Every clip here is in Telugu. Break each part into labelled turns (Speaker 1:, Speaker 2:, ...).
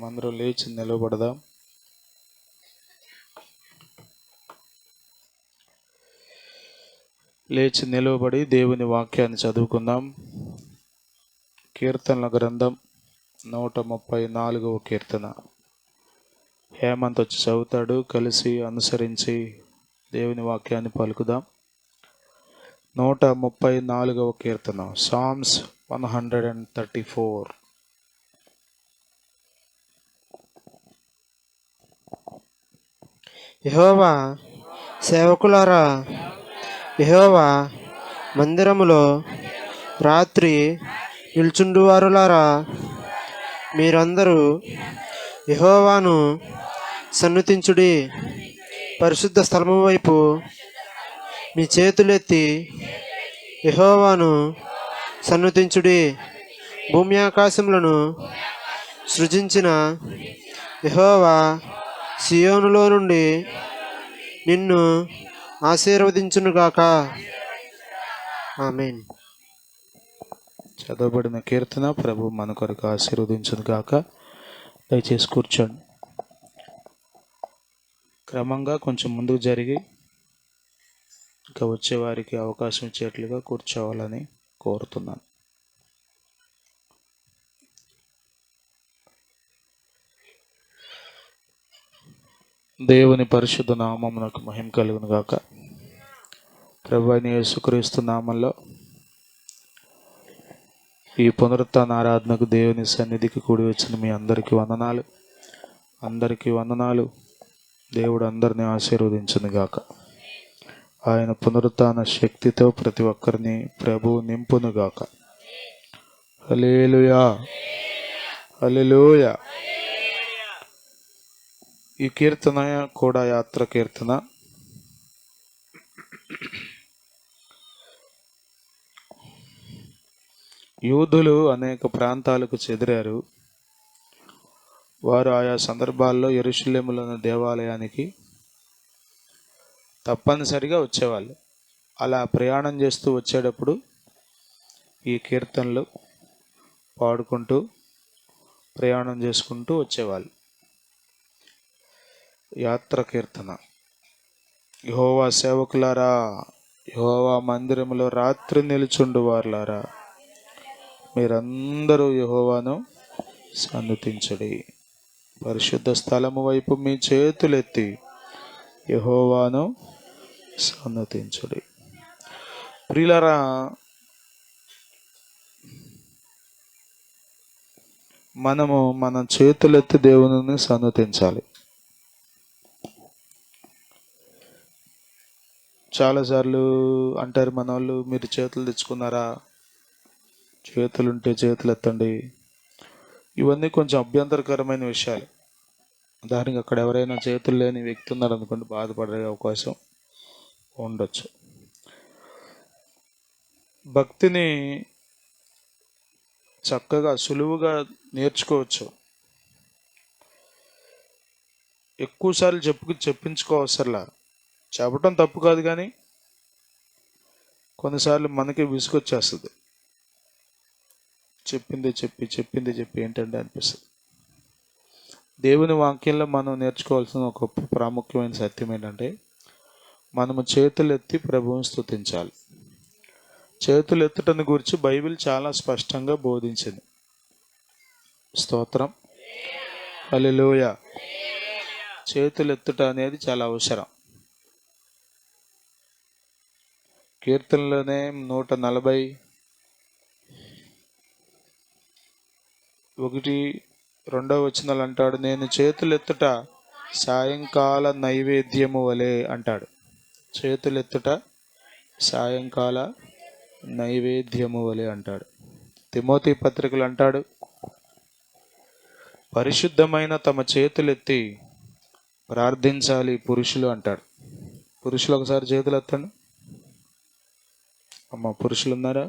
Speaker 1: మనమందరం లేచి నిలబడదాం. లేచి నిలవబడి దేవుని వాక్యాన్ని చదువుకుందాం. కీర్తనల గ్రంథం 134వ కీర్తన. హేమంత్ వచ్చి చదువుతాడు, కలిసి అనుసరించి దేవుని వాక్యాన్ని పలుకుదాం. 134వ కీర్తన, సామ్స్ 134.
Speaker 2: యెహోవా సేవకులారా, యెహోవా మందిరములో రాత్రి నిల్చుండువారులారా, మీరందరూ యెహోవాను సన్నుతించుడి. పరిశుద్ధ స్థలము వైపు మీ చేతులెత్తి యెహోవాను సన్నుతించుడి. భూమి ఆకాశములను సృజించిన యెహోవా సియోనులో నుండి నిన్ను ఆశీర్వదించునుగాక. ఆమేన్.
Speaker 1: చదవబడిన కీర్తన ప్రభు మన కొరకు ఆశీర్వదించునుగాక. దయచేసి కూర్చోండి. క్రమంగా కొంచెం ముందుకు జరిగి ఇంకా వచ్చేవారికి అవకాశం ఇచ్చేట్లుగా కూర్చోవాలని కోరుతున్నాను. దేవుని పరిశుద్ధ నామమునకు మహిమ కలుగును గాక. ప్రభు అయిన యేసుక్రీస్తు నామంలో ఈ పునరుత్థాన ఆరాధనకు దేవుని సన్నిధికి కూడి వచ్చిన మీ అందరికీ వందనాలు. అందరికీ వందనాలు. దేవుడు అందరినీ ఆశీర్వదించును గాక. ఆయన పునరుత్థాన శక్తితో ప్రతి ఒక్కరిని ప్రభు నింపును గాక. హల్లెలూయా, హల్లెలూయా. ఈ కీర్తన కూడా యాత్ర కీర్తన. యూదులు అనేక ప్రాంతాలకు చెదిరారు. వారు ఆయా సందర్భాల్లో యెరూషలేములోని దేవాలయానికి తప్పనిసరిగా వచ్చేవాళ్ళు. అలా ప్రయాణం చేస్తూ వచ్చేటప్పుడు ఈ కీర్తనలు పాడుకుంటూ ప్రయాణం చేసుకుంటూ వచ్చేవాళ్ళు. యాత్ర కీర్తన. యెహోవా సేవకులారా, యెహోవా మందిరములో రాత్రి నిలుచుండు వారులారా, మీరందరూ యెహోవాను సన్నుతించుడి. పరిశుద్ధ స్థలము వైపు మీ చేతులెత్తి యెహోవాను సన్నుతించుడి. ప్రియులారా, మనము మన చేతులెత్తి దేవుని సన్నుతించాలి. చాలాసార్లు అంటారు మన వాళ్ళు, మీరు చేతులు తెచ్చుకున్నారా? చేతులుంటే చేతులు ఎత్తండి. ఇవన్నీ కొంచెం అభ్యంతరకరమైన విషయాలు. దానికి అక్కడ ఎవరైనా చేతులు లేని వ్యక్తి ఉన్నారు అనుకోండి, బాధపడే అవకాశం ఉండొచ్చు. భక్తిని చక్కగా సులువుగా నేర్చుకోవచ్చు. ఎక్కువసార్లు చెప్పించుకోవసరలా. చెప్పటం తప్పు కాదు, కానీ కొన్నిసార్లు మనకి విసుగొచ్చేస్తుంది. చెప్పింది చెప్పి ఏంటంటే అనిపిస్తుంది. దేవుని వాక్యంలో మనం నేర్చుకోవాల్సిన ఒక ప్రాముఖ్యమైన సత్యం ఏంటంటే, మనము చేతులెత్తి ప్రభువుని స్తుతించాలి. చేతులు ఎత్తటని గురించి బైబిల్ చాలా స్పష్టంగా బోధించింది. స్తోత్రం, హల్లెలూయా. చేతులు ఎత్తుట అనేది చాలా అవసరం. కీర్తనలోనే 141:2 అంటాడు, నేను చేతులెత్తుట సాయంకాల నైవేద్యము వలె అంటాడు. చేతులెత్తుట సాయంకాల నైవేద్యము వలె అంటాడు. తిమోతి పత్రికలు అంటాడు, పరిశుద్ధమైన తమ చేతులెత్తి ప్రార్థించాలి పురుషులు అంటాడు. పురుషులు ఒకసారి చేతులు ఎత్తండి. అమ్మ, పురుషులు ఉన్నారా?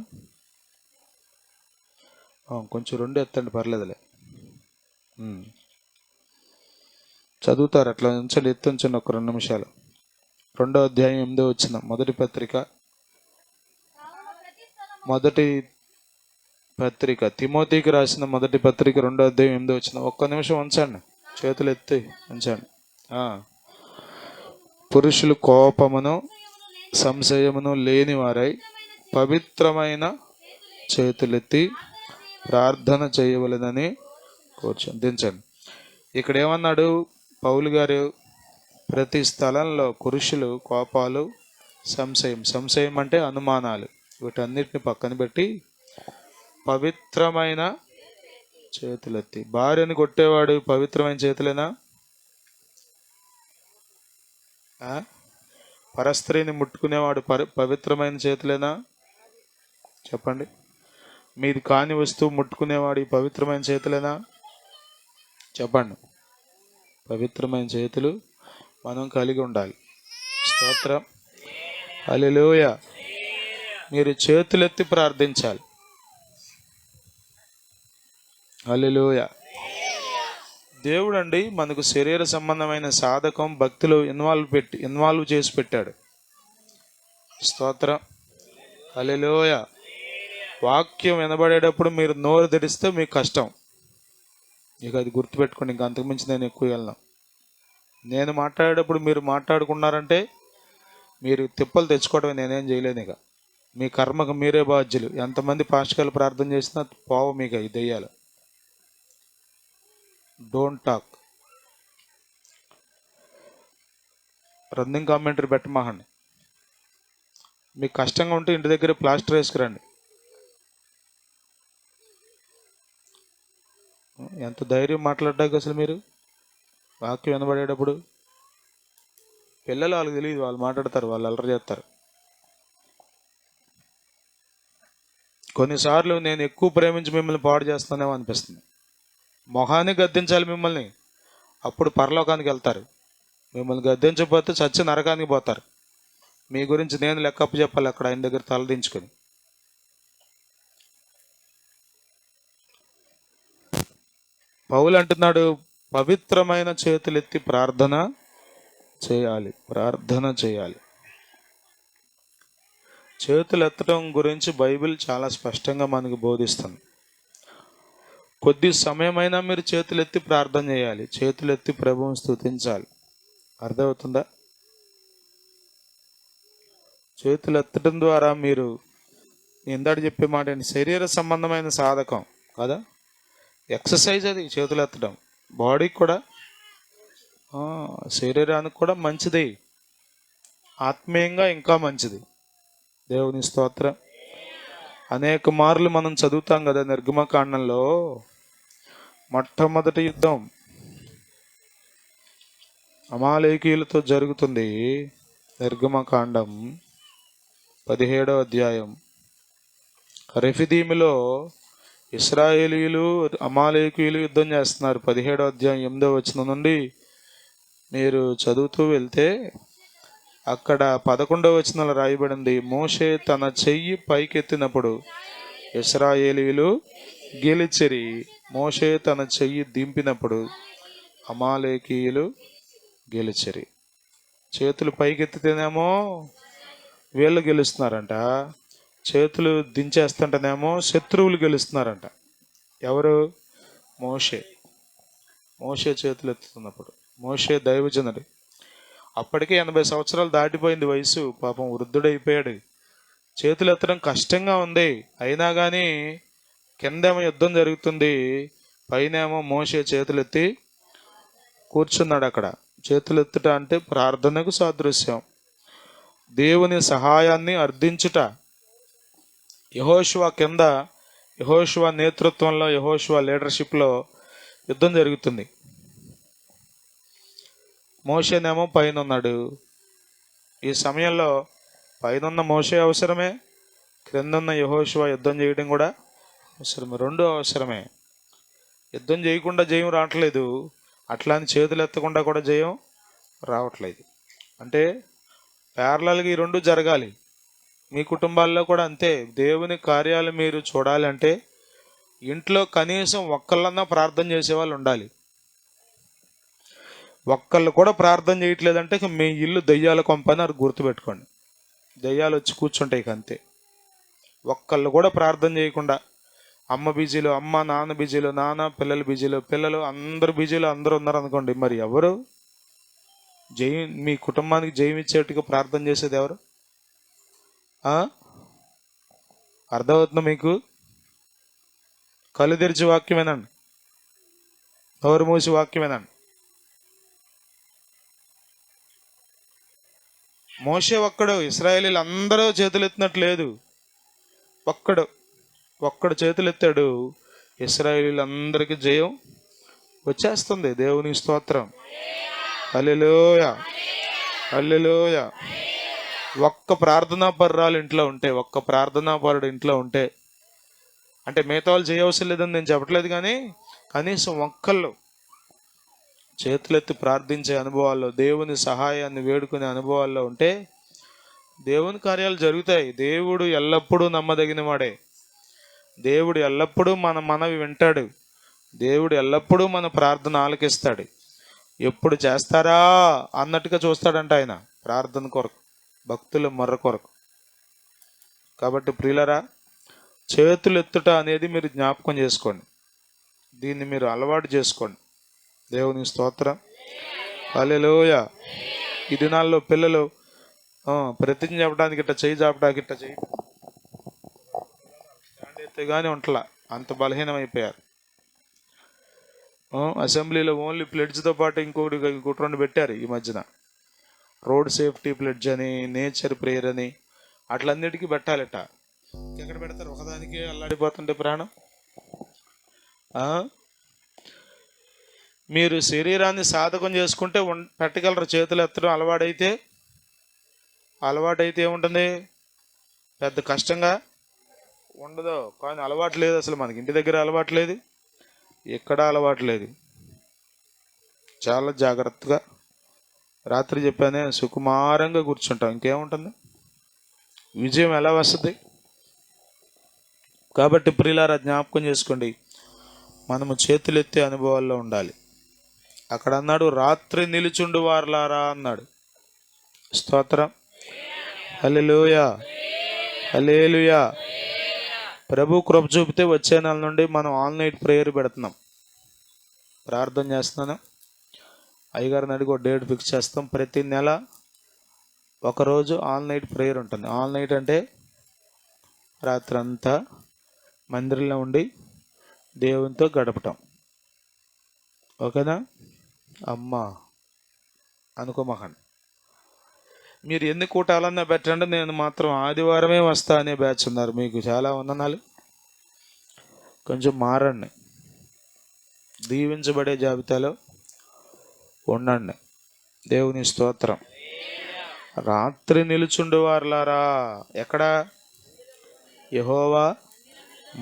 Speaker 1: కొంచెం 2 ఎత్తండి, పర్లేదులే. చదువుతారు, అట్లా ఉంచండి, ఎత్తుంచండి ఒక 2 నిమిషాలు. 2వ అధ్యాయం 8వ వచనం, మొదటి పత్రిక, మొదటి పత్రిక తిమోతికి రాసిన మొదటి పత్రిక 2:8 ఒక్క నిమిషం ఉంచండి, చేతులు ఎత్తి ఉంచండి. పురుషులు కోపమును సంశయమును లేని వారై పవిత్రమైన చేతులెత్తి ప్రార్థన చేయవలెనని కూర్చొని దించండి. ఇక్కడ ఏమన్నాడు పౌలు గారు? ప్రతి స్థలంలో పురుషులు కోపాలు, సంశయం అంటే అనుమానాలు, వీటన్నిటిని పక్కన పెట్టి పవిత్రమైన చేతులెత్తి. భార్యను కొట్టేవాడు పవిత్రమైన చేతులేనా? పరస్త్రీని ముట్టుకునేవాడు పవిత్రమైన చేతులేనా? చెప్పండి. మీది కాని వస్తువు ముట్టుకునేవాడు పవిత్రమైన చేతులేనా? చెప్పండి. పవిత్రమైన చేతులు మనం కలిగి ఉండాలి. స్తోత్రం, హల్లెలూయా. మీరు చేతులెత్తి ప్రార్థించాలి. హల్లెలూయా. దేవుడు అండి మనకు శరీర సంబంధమైన సాధకం భక్తిలో ఇన్వాల్వ్ చేసి పెట్టాడు. స్తోత్రం, హల్లెలూయా. వాక్యం వినబడేటప్పుడు మీరు నోరు తెరిస్తే మీకు కష్టం. ఇక అది గుర్తుపెట్టుకోండి. ఇంక అంతకుమించి నేను ఎక్కువ వెళ్ళను. నేను మాట్లాడేటప్పుడు మీరు మాట్లాడుకున్నారంటే మీరు తిప్పలు తెచ్చుకోవడమే, నేనేం చేయలేను. ఇక మీ కర్మకు మీరే బాధ్యులు. ఎంతమంది పాస్టర్లు ప్రార్థన చేసినా పోవ మీకు ఇది దెయ్యాలు. Don't talk. రన్నింగ్ కామెంటరీ పెట్టమాహండి. మీకు కష్టంగా ఉంటే ఇంటి దగ్గర ప్లాస్టర్ వేసుకురండి. ఎంత ధైర్యం మాట్లాడడానికి అసలు మీరు వాక్యం వినబడేటప్పుడు. పిల్లలు వాళ్ళకి తెలియదు, వాళ్ళు మాట్లాడతారు, వాళ్ళు అల్లరి చేస్తారు. కొన్నిసార్లు నేను ఎక్కువ ప్రేమించి మిమ్మల్ని పాడు చేస్తానేమో అనిపిస్తుంది. మొహాన్ని గద్దించాలి మిమ్మల్ని, అప్పుడు పరలోకానికి వెళ్తారు. మిమ్మల్ని గద్దించకపోతే చచ్చి నరకానికి పోతారు. మీ గురించి నేను లెక్కప్పు చెప్పాలి అక్కడ ఆయన దగ్గర తలదించుకొని. పౌలు అంటున్నాడు పవిత్రమైన చేతులెత్తి ప్రార్థన చేయాలి. చేతులు ఎత్తడం గురించి బైబిల్ చాలా స్పష్టంగా మనకు బోధిస్తుంది. కొద్ది సమయమైనా మీరు చేతులెత్తి ప్రార్థన చేయాలి. చేతులెత్తి ప్రభువుని స్తుతించాలి. అర్థమవుతుందా? చేతులు ఎత్తడం ద్వారా మీరు ఇందాక చెప్పే మాట ఏంటి? శరీర సంబంధమైన సాధకం కదా, ఎక్సర్సైజ్ అది. చేతులు ఎత్తడం బాడీకి కూడా, శరీరానికి కూడా మంచిది, ఆత్మీయంగా ఇంకా మంచిది. దేవుని స్తోత్రం. అనేక మార్లు మనం చదువుతాం కదా నిర్గమకాండంలో. మొట్టమొదటి యుద్ధం అమాలేకీయులతో జరుగుతుంది. నిర్గమకాండం 17వ అధ్యాయం. రెఫిదీములో ఇశ్రాయేలీయులు అమాలేకీయులు యుద్ధం చేస్తున్నారు. 17వ అధ్యాయం 8వ వచనం నుండి మీరు చదువుతూ వెళ్తే అక్కడ 11వ వచనంలో రాయబడింది, మోషే తన చెయ్యి పైకెత్తినప్పుడు ఇశ్రాయేలీయులు గెలిచిరి. మోషే తన చెయ్యి దింపినప్పుడు అమాలేకీయులు గెలిచిరి. చేతులు పైకెత్తితేనేమో వీళ్ళు గెలుస్తున్నారంట, చేతులు దించేస్తుంటేనేమో శత్రువులు గెలుస్తున్నారంట. ఎవరు? మోషే చేతులు ఎత్తుతున్నప్పుడు. మోషే దైవజనుడు. అప్పటికే 80 సంవత్సరాలు దాటిపోయింది వయసు. పాపం వృద్ధుడైపోయాడు. చేతులు ఎత్తడం కష్టంగా ఉంది. అయినా కానీ కిందేమో యుద్ధం జరుగుతుంది, పైనేమో మోషే చేతులెత్తి కూర్చున్నాడు అక్కడ. చేతులెత్తుట అంటే ప్రార్థనకు సాదృశ్యం, దేవుని సహాయాన్ని అర్థించుట. యెహోషువ నేతృత్వంలో, యెహోషువ లీడర్షిప్లో యుద్ధం జరుగుతుంది. మోషేనేమో పైన ఉన్నాడు. ఈ సమయంలో పైన మోషే అవసరమే, క్రిందున్న యెహోషువ యుద్ధం చేయడం కూడా అవసరమే. రెండు అవసరమే. యుద్ధం చేయకుండా జయం రావట్లేదు, అట్లా అని చేతులు ఎత్తకుండా కూడా జయం రావట్లేదు. అంటే ప్యారలల్గా ఈ రెండు జరగాలి. మీ కుటుంబాల్లో కూడా అంతే. దేవుని కార్యాలు మీరు చూడాలంటే ఇంట్లో కనీసం ఒక్కళ్ళన్నా ప్రార్థన చేసేవాళ్ళు ఉండాలి. ఒక్కళ్ళు కూడా ప్రార్థన చేయట్లేదంటే మీ ఇల్లు దెయ్యాల కొంపని అది గుర్తుపెట్టుకోండి. దెయ్యాలు వచ్చి కూర్చుంటాయి అంతే. ఒక్కళ్ళు కూడా ప్రార్థన చేయకుండా అమ్మ బిజీలో అమ్మ, నాన్న బిజీలో నాన్న, పిల్లలు బిజీలో పిల్లలు, అందరు బిజీలో అందరూ ఉన్నారు అనుకోండి. మరి ఎవరు మీ కుటుంబానికి జయం ఇచ్చేట్టుగా ప్రార్థన చేసేది ఎవరు? అర్థమవుతుందా మీకు? కళ్ళు తెరిచి వాక్యమేనండి, నోరు మూసి వాక్యమేనండి. మోషే ఒక్కడు, ఇశ్రాయేలీలు అందరూ చేతులు ఎత్తినట్టు లేదు. ఒక్కడు చేతులు ఎత్తాడు, ఇశ్రాయేలీలందరికీ జయం వచ్చేస్తుంది. దేవుని స్తోత్రం. హల్లెలూయా, హల్లెలూయా. ఒక్క ప్రార్థనా పరురాలు ఇంట్లో ఉంటే, ఒక్క ప్రార్థనా పరుడు ఇంట్లో ఉంటే, అంటే మిగతా వాళ్ళు చేయవలసిన లేదని నేను చెప్పట్లేదు, కానీ కనీసం ఒక్కళ్ళు చేతులెత్తి ప్రార్థించే అనుభవాల్లో, దేవుని సహాయాన్ని వేడుకునే అనుభవాల్లో ఉంటే దేవుని కార్యాలు జరుగుతాయి. దేవుడు ఎల్లప్పుడూ నమ్మదగిన వాడే. దేవుడు ఎల్లప్పుడూ మన మనవి వింటాడు. దేవుడు ఎల్లప్పుడూ మన ప్రార్థన ఆలకిస్తాడు. ఎప్పుడు చేస్తారా అన్నట్టుగా చూస్తాడంట ఆయన ప్రార్థన కొరకు, భక్తుల మొర్ర కొరకు. కాబట్టి ప్రియులరా, చేతులు ఎత్తుట అనేది మీరు జ్ఞాపకం చేసుకోండి. దీన్ని మీరు అలవాటు చేసుకోండి. దేవుని స్తోత్రం. హల్లెలూయా. ఈ దినాల్లో పిల్లలు ప్రతిజ్ఞ చెప్పడానికి ఇట్లా చేయి చాపడానికి ఇట్లా చేయి స్టాండ్ ఎత్తే కానీ ఉంటలా, అంత బలహీనమైపోయారు. అసెంబ్లీలో ఓన్లీ ప్లెడ్జ్తో పాటు ఇంకొకటి 2 పెట్టారు ఈ మధ్యన. రోడ్ సేఫ్టీ ప్లెడ్జ్ అని, నేచర్ ప్రేయర్ అని, అట్లన్నిటికీ పెట్టాలట. ఎక్కడ పెడతారు? ఒకదానికే అల్లాడిపోతుంటే ప్రాణం. మీరు శరీరాన్ని సాధకం చేసుకుంటే పెట్టగలరు. చేతులు ఎత్తడం అలవాటైతే ఏముంటుంది? పెద్ద కష్టంగా ఉండదు. కానీ అలవాటు లేదు అసలు. మనకి ఇంటి దగ్గర అలవాటు లేదు, ఎక్కడ అలవాటు లేదు. చాలా జాగ్రత్తగా, రాత్రి చెప్పానే, సుకుమారంగా కూర్చుంటాం. ఇంకేముంటుంది? విజయం ఎలా వస్తుంది? కాబట్టి ప్రియులారా, జ్ఞాపకం చేసుకోండి, మనము చేతులెత్తే అనుభవాల్లో ఉండాలి. అక్కడ అన్నాడు, రాత్రి నిలుచుండు వారలారా అన్నాడు. స్తోత్రం. హల్లెలూయా, హల్లెలూయా. ప్రభు కృప చూపితే వచ్చే నెల నుండి మనం ఆల్ నైట్ ప్రేయర్ పెడుతున్నాం. ప్రార్థన చేస్తున్నాను. అయ్యగారిని అడిగి ఒక డేట్ ఫిక్స్ చేస్తాం. ప్రతి నెల ఒకరోజు ఆల్ నైట్ ప్రేయర్ ఉంటుంది. ఆల్ నైట్ అంటే రాత్రి అంతా మందిరంలో ఉండి దేవునితో గడపటం. ఓకేనా? అమ్మా అనుకోమకండి. మీరు ఎన్ని కూటాలన్నా పెట్టండి, నేను మాత్రం ఆదివారమే వస్తా అనే బ్యాచ్ ఉన్నారు. మీకు చాలా వందనాలు. కొంచెం మారండి, దీవించబడే జాబితాలో ఉండండి. దేవుని స్తోత్రం. రాత్రి నిలుచుండు వారలారా. ఎక్కడ? యెహోవా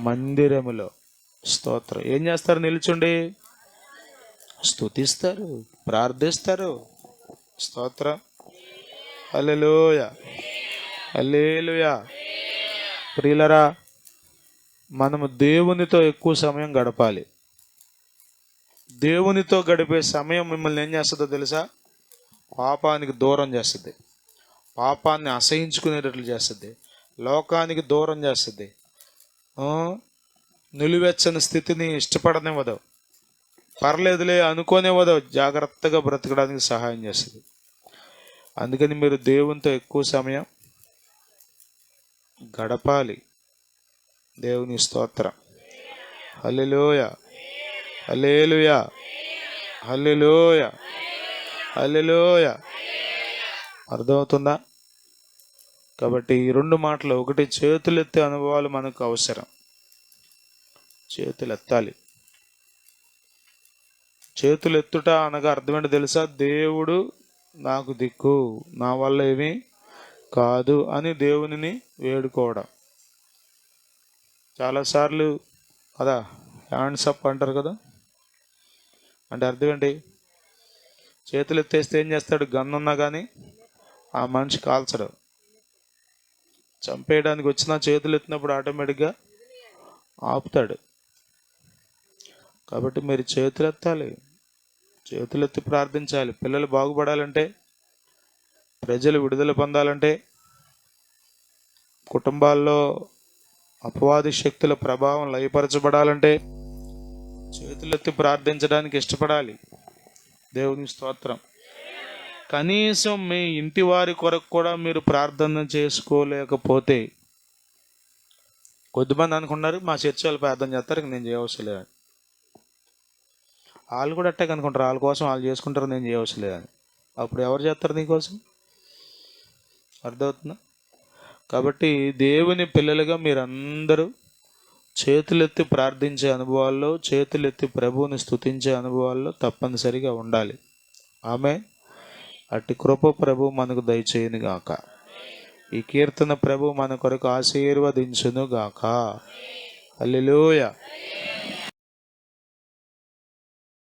Speaker 1: మందిరములో. స్తోత్రం. ఏం చేస్తారు? నిలుచుండి స్తుతిస్తారు, ప్రార్థిస్తారు. స్తోత్రం. హల్లెలూయా, హల్లెలూయా. ప్రియులరా, మనము దేవునితో ఎక్కువ సమయం గడపాలి. దేవునితో గడిపే సమయం మిమ్మల్ని ఏం చేస్తుందో తెలుసా? పాపానికి దూరం చేస్తుంది, పాపాన్ని అసహించుకునేటట్లు చేస్తుంది, లోకానికి దూరం చేస్తుంది, నిలువెచ్చని స్థితిని ఇష్టపడనివ్వదు, పర్లేదులే అనుకోనివ్వదు, జాగ్రత్తగా బ్రతకడానికి సహాయం చేస్తుంది. అందుకని మీరు దేవునితో ఎక్కువ సమయం గడపాలి. దేవుని స్తోత్రం. హల్లెలూయా, హల్లెలూయా, హల్లెలూయా, హల్లెలూయా. అర్థమవుతుందా? కాబట్టి ఈ 2 మాటలు, ఒకటి చేతులెత్తే అనుభవాలు మనకు అవసరం. చేతులెత్తాలి. చేతులెత్తుట అనగా అర్థం ఏంటో తెలుసా? దేవుడు నాకు దిక్కు, నా వల్ల ఏమీ కాదు అని దేవునిని వేడుకోవడం. చాలాసార్లు కదా హ్యాండ్స్ అప్ అంటారు కదా. అంటే అర్థం ఏంటి? చేతులు ఎత్తేస్తే ఏం చేస్తాడు? గన్ ఉన్నా కానీ ఆ మనిషి కాల్చడు. చంపేయడానికి వచ్చిన చేతులు ఎత్తినప్పుడు ఆటోమేటిక్గా ఆపుతాడు. కాబట్టి మీరు చేతులెత్తాలి, చేతులెత్తి ప్రార్థించాలి. పిల్లలు బాగుపడాలంటే, ప్రజలు విడుదల పొందాలంటే, కుటుంబాల్లో అపవాది శక్తుల ప్రభావం లయపరచబడాలంటే చేతులెత్తి ప్రార్థించడానికి ఇష్టపడాలి. దేవుని స్తోత్రం. కనీసం మీ ఇంటి వారి కొరకు కూడా మీరు ప్రార్థన చేసుకోలేకపోతే, కొద్దిమంది అనుకున్నారు మా చర్చ వాళ్ళు ప్రార్థన చేస్తారు, నేను చేయవలసిన లేదని. వాళ్ళు కూడా అట్టే అనుకుంటారు, వాళ్ళ కోసం వాళ్ళు చేసుకుంటారు, నేను చేయవలసిన లేదని. అప్పుడు ఎవరు చేస్తారు నీకోసం? అర్థమవుతుందా? కాబట్టి దేవుని పిల్లలుగా మీరందరూ చేతులెత్తి ప్రార్థించే అనుభవాల్లో, చేతులెత్తి ప్రభువుని స్తుతించే అనుభవాల్లో తప్పనిసరిగా ఉండాలి. ఆమె అట్టి కృప ప్రభు మనకు దయచేయును గాక. ఈ కీర్తన ప్రభు మన కొరకు ఆశీర్వదించును గాక. హల్లెలూయా.